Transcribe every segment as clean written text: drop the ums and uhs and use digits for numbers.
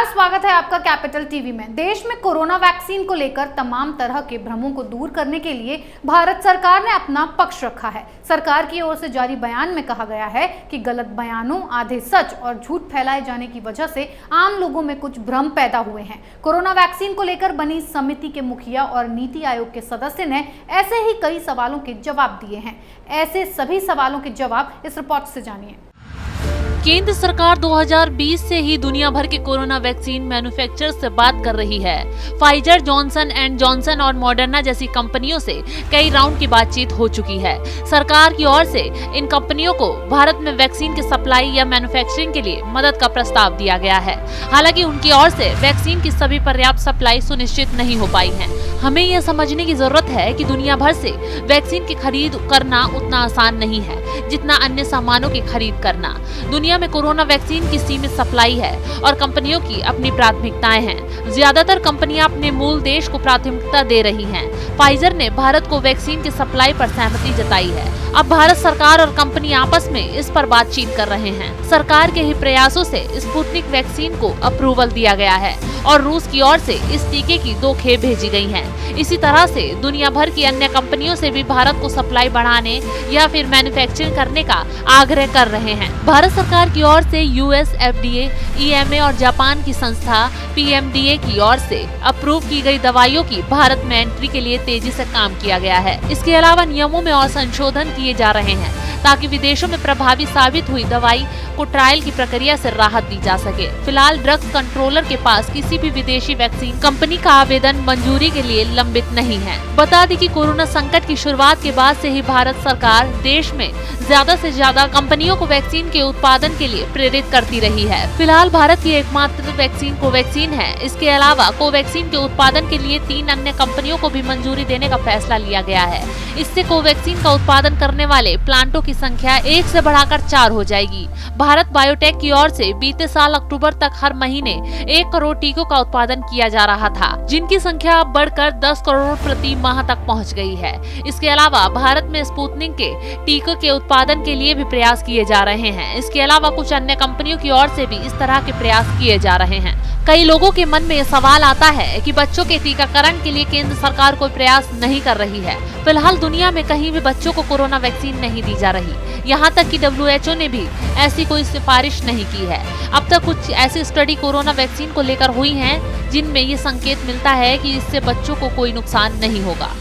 नमस्कार, स्वागत है आपका कैपिटल टीवी में। देश में कोरोना वैक्सीन को लेकर तमाम तरह के भ्रमों को दूर करने के लिए भारत सरकार ने अपना पक्ष रखा है। सरकार की ओर से जारी बयान में कहा गया है कि गलत बयानों, आधे सच और झूठ फैलाए जाने की वजह से आम लोगों में कुछ भ्रम पैदा हुए हैं। कोरोना वैक्सीन को लेकर बनी समिति के मुखिया और नीति आयोग के सदस्य ने ऐसे ही कई सवालों के जवाब दिए हैं। ऐसे सभी सवालों के जवाब इस रिपोर्ट से जानिए। केंद्र सरकार 2020 से ही दुनिया भर के कोरोना वैक्सीन मैन्युफैक्चरर्स से बात कर रही है। फाइजर, जॉनसन एंड जॉनसन और मॉडर्ना जैसी कंपनियों से कई राउंड की बातचीत हो चुकी है। सरकार की ओर से इन कंपनियों को भारत में वैक्सीन के सप्लाई या मैन्युफैक्चरिंग के लिए मदद का प्रस्ताव दिया गया है। हालांकि उनकी ओर से वैक्सीन की सभी पर्याप्त सप्लाई सुनिश्चित नहीं हो पाई है। हमें यह समझने की जरूरत है कि दुनिया भर से वैक्सीन की खरीद करना उतना आसान नहीं है जितना अन्य सामानों की खरीद करना। दुनिया में कोरोना वैक्सीन की सीमित सप्लाई है और कंपनियों की अपनी प्राथमिकताएं हैं। ज्यादातर कंपनियां अपने मूल देश को प्राथमिकता दे रही हैं। फाइजर ने भारत को वैक्सीन की सप्लाई पर सहमति जताई है। अब भारत सरकार और कंपनी आपस में इस पर बातचीत कर रहे हैं। सरकार के ही प्रयासों से स्पुतनिक वैक्सीन को अप्रूवल दिया गया है और रूस की ओर से इस टीके की 2 खेप भेजी गई हैं। इसी तरह से दुनिया भर की अन्य कंपनियों से भी भारत को सप्लाई बढ़ाने या फिर मैन्युफैक्चरिंग करने का आग्रह कर रहे हैं। भारत सरकार की ओर से यूएस FDA, EMA और जापान की संस्था PMDA की ओर से अप्रूव की गई दवाइयों की भारत में एंट्री के लिए तेजी से काम किया गया है। इसके अलावा नियमों में और संशोधन किए जा रहे हैं ताकि विदेशों में प्रभावी साबित हुई दवाई को ट्रायल की प्रक्रिया से राहत दी जा सके। फिलहाल ड्रग्स कंट्रोलर के पास किसी भी विदेशी वैक्सीन कंपनी का आवेदन मंजूरी के लिए लंबित नहीं है। बता दें कि कोरोना संकट की शुरुआत के बाद से ही भारत सरकार देश में ज्यादा से ज्यादा कंपनियों को वैक्सीन के उत्पादन के लिए प्रेरित करती रही है। फिलहाल भारत की एकमात्र वैक्सीन कोवैक्सीन है। इसके अलावा कोवैक्सीन के उत्पादन के लिए 3 अन्य कंपनियों को भी मंजूरी देने का फैसला लिया गया है। इससे कोवैक्सीन का उत्पादन करने वाले प्लांटों की संख्या 1 से बढ़ाकर 4 हो जाएगी। भारत बायोटेक की ओर से बीते साल अक्टूबर तक हर महीने 1 करोड़ टीकों का उत्पादन किया जा रहा था, जिनकी संख्या अब बढ़कर 10 करोड़ प्रति माह तक पहुंच गई है। इसके अलावा भारत में स्पुतनिक के टीकों के उत्पादन के लिए भी प्रयास किए जा रहे हैं। इसके अलावा कुछ अन्य कंपनियों की ओर से भी इस तरह के प्रयास किए जा रहे हैं। कई लोगों के मन में ये सवाल आता है कि बच्चों के टीकाकरण के लिए केंद्र सरकार कोई प्रयास नहीं कर रही है। फिलहाल दुनिया में कहीं भी बच्चों को कोरोना वैक्सीन नहीं दी जा रही। यहाँ तक कि WHO ने भी ऐसी कोई सिफारिश नहीं की है। अब तक कुछ ऐसी स्टडी कोरोना वैक्सीन को लेकर हुई हैं जिनमें ये संकेत मिलता है कि इससे बच्चों को कोई नुकसान नहीं होगा।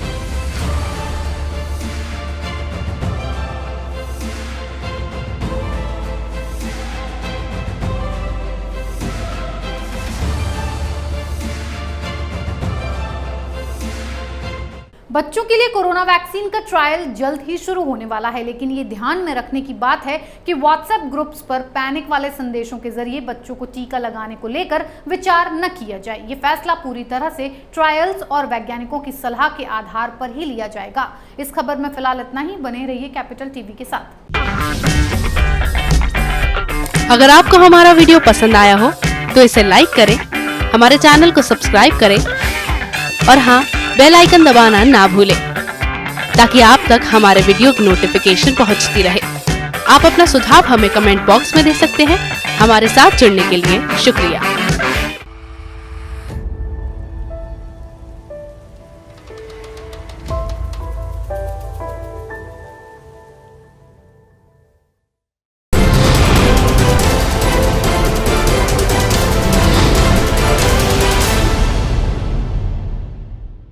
बच्चों के लिए कोरोना वैक्सीन का ट्रायल जल्द ही शुरू होने वाला है, लेकिन ये ध्यान में रखने की बात है कि व्हाट्सएप ग्रुप्स पर पैनिक वाले संदेशों के जरिए बच्चों को टीका लगाने को लेकर विचार न किया जाए। ये फैसला पूरी तरह से ट्रायल्स और वैज्ञानिकों की सलाह के आधार पर ही लिया जाएगा। इस खबर में फिलहाल इतना ही। बने रहिए कैपिटल टीवी के साथ। अगर आपको हमारा वीडियो पसंद आया हो तो इसे लाइक करें, हमारे चैनल को सब्सक्राइब करें और हाँ, बेल आइकन दबाना ना भूलें ताकि आप तक हमारे वीडियो की नोटिफिकेशन पहुंचती रहे। आप अपना सुझाव हमें कमेंट बॉक्स में दे सकते हैं। हमारे साथ जुड़ने के लिए शुक्रिया।